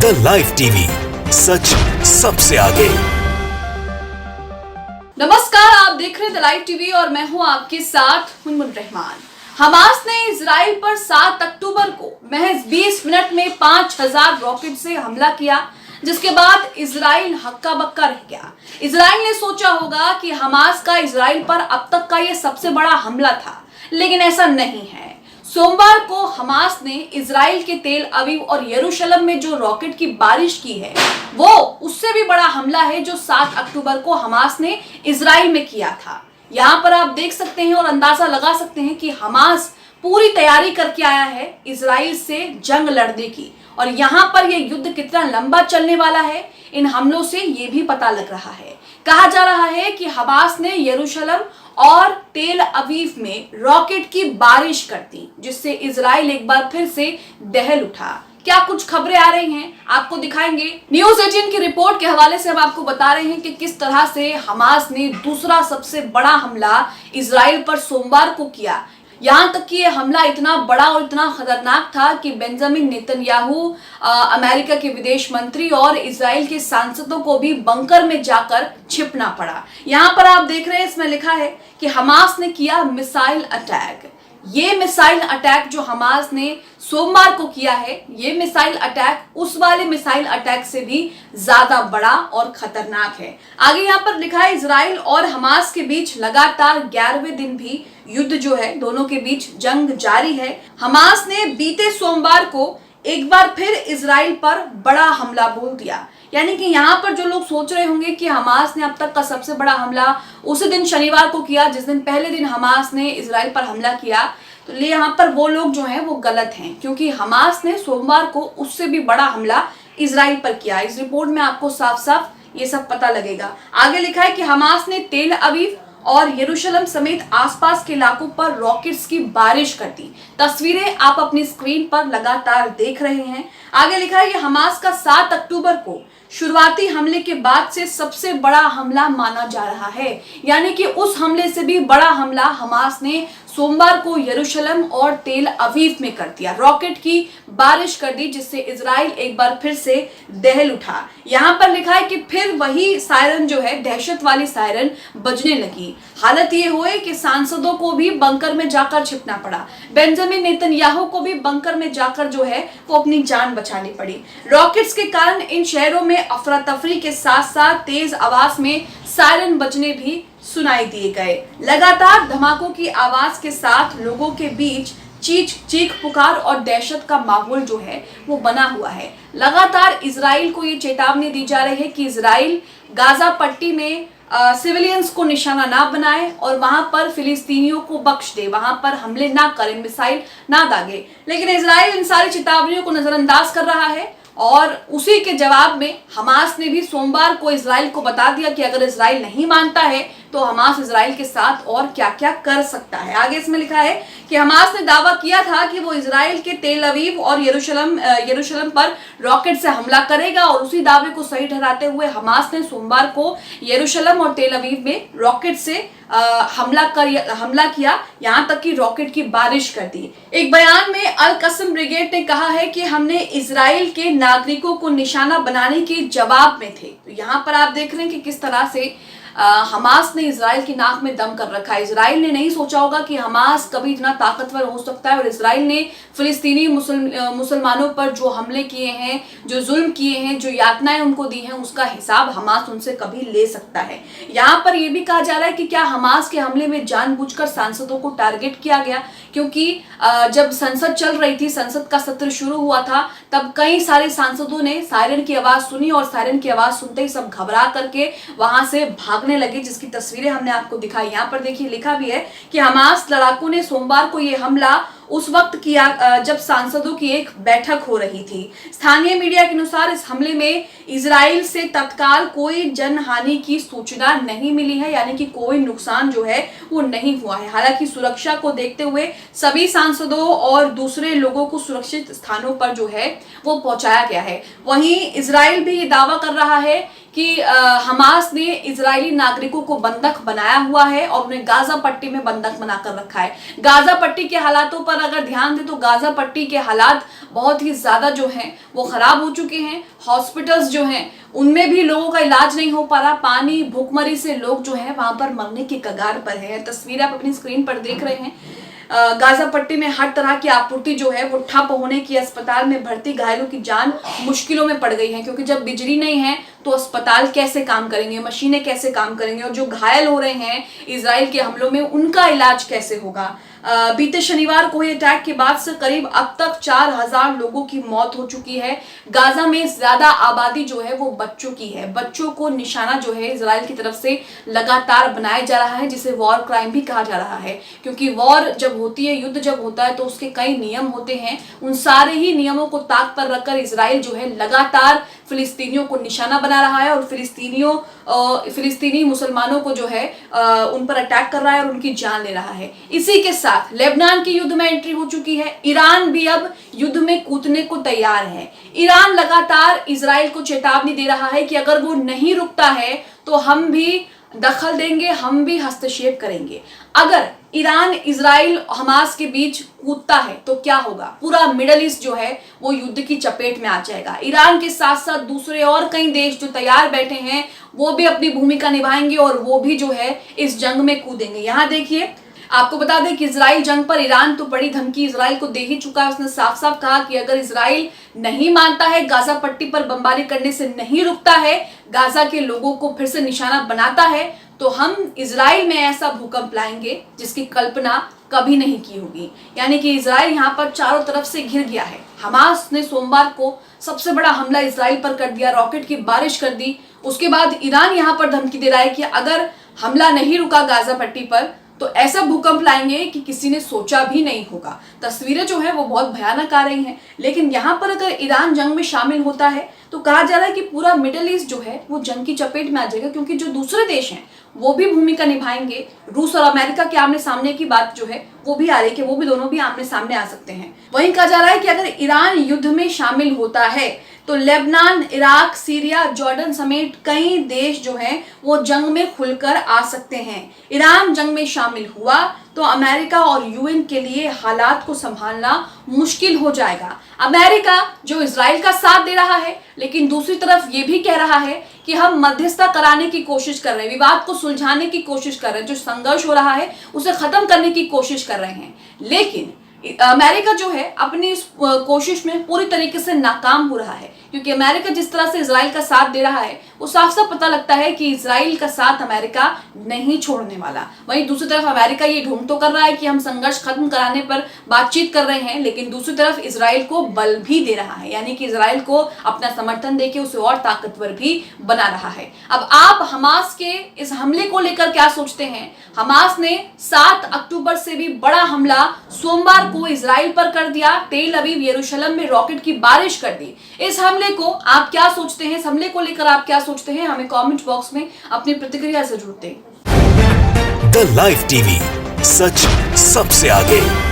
The live TV, सच सबसे आगे। नमस्कार, आप देख रहे हैं द लाइव टीवी और मैं हूं आपके साथ मुनमुन रहमान। हमास ने इजराइल पर 7 अक्टूबर को महज 20 मिनट में 5000 रॉकेट से हमला किया, जिसके बाद इजराइल हक्का बक्का रह गया। इजराइल ने सोचा होगा कि हमास का इजराइल पर अब तक का यह सबसे बड़ा हमला था, लेकिन ऐसा नहीं है। सोमवार को हमास ने इजराइल के तेल अवीव और यरूशलेम में जो रॉकेट की बारिश की है, वो उससे भी बड़ा हमला है जो 7 अक्टूबर को हमास ने इजराइल में किया था। यहाँ पर आप देख सकते हैं और अंदाजा लगा सकते हैं कि हमास पूरी तैयारी करके आया है इजराइल से जंग लड़ने की, और यहाँ पर यह युद्ध कितना लंबा चलने वाला है, इन हमलों से ये भी पता लग रहा है। कहा जा रहा है कि हमास ने यरूशलेम और तेल अवीव में रॉकेट की बारिश कर दी, जिससे इजराइल एक बार फिर से दहल उठा। क्या कुछ खबरें आ रही हैं, आपको दिखाएंगे। न्यूज़ 18 की रिपोर्ट के हवाले से हम आपको बता रहे हैं कि किस तरह से हमास ने दूसरा सबसे बड़ा हमला इजराइल पर सोमवार को किया। यहाँ तक कि यह हमला इतना बड़ा और इतना खतरनाक था कि बेंजामिन नेतन्याहू, अमेरिका के विदेश मंत्री और इजराइल के सांसदों को भी बंकर में जाकर छिपना पड़ा। यहाँ पर आप देख रहे हैं, इसमें लिखा है कि हमास ने किया मिसाइल अटैक। ये मिसाइल अटैक जो हमास ने सोमवार को किया है, ये मिसाइल अटैक उस वाले मिसाइल अटैक से भी ज्यादा बड़ा और खतरनाक है। आगे यहाँ पर लिखा है, इजराइल और हमास के बीच लगातार 11वें दिन भी युद्ध जो है, दोनों के बीच जंग जारी है। हमास ने बीते सोमवार को एक बार फिर इजराइल पर बड़ा हमला बोल दिया। यानी कि यहाँ पर जो लोग सोच रहे होंगे कि हमास ने अब तक का सबसे बड़ा हमला उसी दिन शनिवार को किया, जिस दिन पहले दिन हमास ने इजराइल पर हमला किया, तो यहाँ पर वो लोग जो हैं वो गलत हैं, क्योंकि हमास ने सोमवार को उससे भी बड़ा हमला इजराइल पर किया। इस रिपोर्ट में आपको साफ साफ ये सब पता लगेगा। आगे लिखा है कि हमास ने तेल अवीव और यरूशलेम समेत आसपास के इलाकों पर रॉकेट्स की बारिश कर दी। तस्वीरें आप अपनी स्क्रीन पर लगातार देख रहे हैं। आगे लिखा है, ये हमास का 7 अक्टूबर को शुरुआती हमले के बाद से सबसे बड़ा हमला माना जा रहा है। यानी कि उस हमले से भी बड़ा हमला हमास ने सोमवार को यरूशलेम और तेल अवीव में कर दिया, रॉकेट की बारिश कर दी, जिससे इजराइल एक बार फिर से दहल उठा। यहाँ पर लिखा है कि फिर वही सायरन जो है, दहशत वाली सायरन बजने लगी। हालत ये हुई कि सांसदों को भी बंकर में जाकर छिपना पड़ा। बेंजामिन नेतन्याहू को भी बंकर में जाकर जो है वो अपनी जान बचानी पड़ी। रॉकेट्स के कारण इन शहरों में अफरा तफरी के साथ साथ तेज आवाज में सायरन बजने भी सुनाई दिए गए। लगातार धमाकों की आवाज के साथ लोगों के बीच चीख पुकार और दहशत का माहौल जो है वो बना हुआ है। लगातार इजराइल को ये चेतावनी दी जा रही है कि इजराइल गाजा पट्टी में सिविलियंस को निशाना ना बनाए और वहां पर फिलिस्तीनियों को बख्श दे, वहां पर हमले ना करें, मिसाइल ना दागे। लेकिन इजराइल इन सारी चेतावनियों को नजरअंदाज कर रहा है, और उसी के जवाब में हमास ने भी सोमवार को इजराइल को बता दिया कि अगर इजराइल नहीं मानता है तो हमास इजराइल के साथ और क्या क्या कर सकता है। आगे इसमें लिखा है कि हमास ने दावा किया था कि वो इजराइल के तेल अवीव और यरूशलेम पर रॉकेट से हमला करेगा, और उसी दावे को सही ठहराते हुए हमास ने सोमवार को यरूशलेम और तेल अवीव में रॉकेट से हमला किया, यहाँ तक कि रॉकेट की बारिश कर दी। एक बयान में अल कसम ब्रिगेड ने कहा है कि हमने इजराइल के नागरिकों को निशाना बनाने के जवाब में थे। तो यहाँ पर आप देख रहे हैं कि किस तरह से हमास ने इजराइल की नाक में दम कर रखा है। इजराइल ने नहीं सोचा होगा कि हमास कभी इतना ताकतवर हो सकता है, और इजराइल ने फिलिस्तीनी मुसलमानों पर जो हमले किए हैं, जो जुल्म किए हैं, जो यातनाएं उनको दी हैं, उसका हिसाब हमास उनसे कभी ले सकता है। यहाँ पर यह भी कहा जा रहा है कि क्या हमास के हमले में जानबूझकर सांसदों को टारगेट किया गया, क्योंकि जब संसद चल रही थी, संसद का सत्र शुरू हुआ था, तब कई सारे सांसदों ने सायरन की आवाज सुनी, और सायरन की आवाज सुनते ही सब घबरा करके वहां से भागने लगे, जिसकी तस्वीरें हमने आपको दिखाई। यहाँ पर देखिए, लिखा भी है कि हमास लड़ाकों ने सोमवार को यह हमला उस वक्त किया जब सांसदों की एक बैठक हो रही थी। स्थानीय मीडिया के अनुसार इस हमले में इजराइल से तत्काल कोई जनहानि की सूचना नहीं मिली है, यानी कि कोई नुकसान जो है वो नहीं हुआ है। हालांकि सुरक्षा को देखते हुए सभी सांसदों और दूसरे लोगों को सुरक्षित स्थानों पर जो है वो पहुंचाया गया है। वहीं इजराइल भी ये दावा कर रहा है कि हमास ने इजरायली नागरिकों को बंधक बनाया हुआ है और उन्हें गाजा पट्टी में बंधक बनाकर रखा है। गाजा पट्टी के हालातों पर पर अगर ध्यान दें तो गाजा पट्टी के हालात बहुत ही ज़्यादा जो हैं वो ख़राब हो चुके हैं। हॉस्पिटल्स जो हैं उनमें भी लोगों का इलाज नहीं हो पा रहा। पानी भूखमरी से लोग जो हैं वहाँ पर मरने की कगार पर है। तस्वीरें आप अपनी स्क्रीन पर देख रहे हैं। गाजा पट्टी में हर तरह की आपूर्ति जो है वो ठप होने की, अस्पताल में भर्ती घायलों की जान मुश्किलों में पड़ गई है, क्योंकि जब बिजली नहीं है तो अस्पताल कैसे काम करेंगे, मशीनें कैसे काम करेंगे, और जो घायल हो रहे हैं इजराइल के हमलों में उनका इलाज कैसे होगा। बीते शनिवार को हुए अटैक के बाद से करीब अब तक 4000 लोगों की मौत हो चुकी है। गाजा में ज्यादा आबादी जो है वो बच्चों की है। बच्चों को निशाना जो है इजराइल की तरफ से लगातार बनाया जा रहा है, जिसे वॉर क्राइम भी कहा जा रहा है, क्योंकि वॉर जब होती है, युद्ध जब होता है तो उसके कई नियम होते हैं। उन सारे ही नियमों को ताक पर रखकर इजराइल जो है लगातार फिलिस्तीनियों को निशाना बना रहा है और फिलिस्तीनी मुसलमानों को जो है उन पर अटैक कर रहा है और उनकी जान ले रहा है। इसी के साथ लेबनान की युद्ध में एंट्री हो चुकी है। ईरान भी अब युद्ध में कूदने को तैयार है। ईरान लगातार इजराइल को चेतावनी दे रहा है कि अगर वो नहीं रुकता है तो हम भी दखल देंगे, हम भी हस्तक्षेप करेंगे। अगर ईरान इजराइल हमास के बीच कूदता है तो क्या होगा? पूरा मिडल ईस्ट जो है वो युद्ध की चपेट में आ जाएगा। ईरान के साथ साथ दूसरे और कई देश जो तैयार बैठे हैं वो भी अपनी भूमिका निभाएंगे और वो भी जो है इस जंग में कूदेंगे। यहाँ देखिए, आपको बता दें कि इजराइल जंग पर ईरान तो बड़ी धमकी इजराइल को दे ही चुका है। उसने साफ साफ कहा कि अगर इजराइल नहीं मानता है, गाजा पट्टी पर बमबारी करने से नहीं रुकता है, गाजा के लोगों को फिर से निशाना बनाता है, तो हम इजराइल में ऐसा भूकंप लाएंगे जिसकी कल्पना कभी नहीं की होगी। यानी कि इजराइल यहाँ पर चारों तरफ से घिर गया है। हमास ने सोमवार को सबसे बड़ा हमला इजराइल पर कर दिया, रॉकेट की बारिश कर दी। उसके बाद ईरान यहाँ पर धमकी दे रहा है कि अगर हमला नहीं रुका गाजा पट्टी पर तो ऐसा भूकंप लाएंगे कि किसी ने सोचा भी नहीं होगा। तस्वीरें जो है वो बहुत भयानक आ रही हैं। लेकिन यहाँ पर अगर ईरान जंग में शामिल होता है तो कहा जा रहा है कि पूरा मिडिल ईस्ट जो है वो जंग की चपेट में आ जाएगा, क्योंकि जो दूसरे देश हैं वो भी भूमिका निभाएंगे। रूस और अमेरिका के आमने सामने की बात जो है वो भी आ रही है कि वो भी दोनों भी आमने सामने आ सकते हैं। वहीं कहा जा रहा है कि अगर ईरान युद्ध में शामिल होता है तो लेबनान, इराक, सीरिया, जॉर्डन समेत कई देश जो हैं वो जंग में खुलकर आ सकते हैं। ईरान जंग में शामिल हुआ तो अमेरिका और यूएन के लिए हालात को संभालना मुश्किल हो जाएगा। अमेरिका जो इजराइल का साथ दे रहा है, लेकिन दूसरी तरफ ये भी कह रहा है कि हम मध्यस्थता कराने की कोशिश कर रहे हैं, विवाद को सुलझाने की कोशिश कर रहे हैं, जो संघर्ष हो रहा है उसे खत्म करने की कोशिश कर रहे हैं। लेकिन अमेरिका जो है अपनी इस कोशिश में पूरी तरीके से नाकाम हो रहा है, क्योंकि अमेरिका जिस तरह से इजराइल का साथ दे रहा है वो साफ साफ पता लगता है कि इजराइल का साथ अमेरिका नहीं छोड़ने वाला। वहीं दूसरी तरफ अमेरिका ये ढोंग तो कर रहा है कि हम संघर्ष खत्म कराने पर बातचीत कर रहे हैं, लेकिन दूसरी तरफ इजराइल को बल भी दे रहा है, यानी कि इजराइल को अपना समर्थन देके उसे और ताकतवर भी बना रहा है। अब आप हमास के इस हमले को लेकर क्या सोचते हैं? हमास ने 7 अक्टूबर से भी बड़ा हमला सोमवार को इजराइल पर कर दिया। तेल अवीव, यरूशलेम में रॉकेट की बारिश कर दी। इस हमले को आप क्या सोचते हैं? इस हमले को लेकर आप क्या सोचते हैं? हमें कमेंट बॉक्स में अपनी प्रतिक्रिया जरूर दें। द लाइव टीवी, सच सबसे आगे।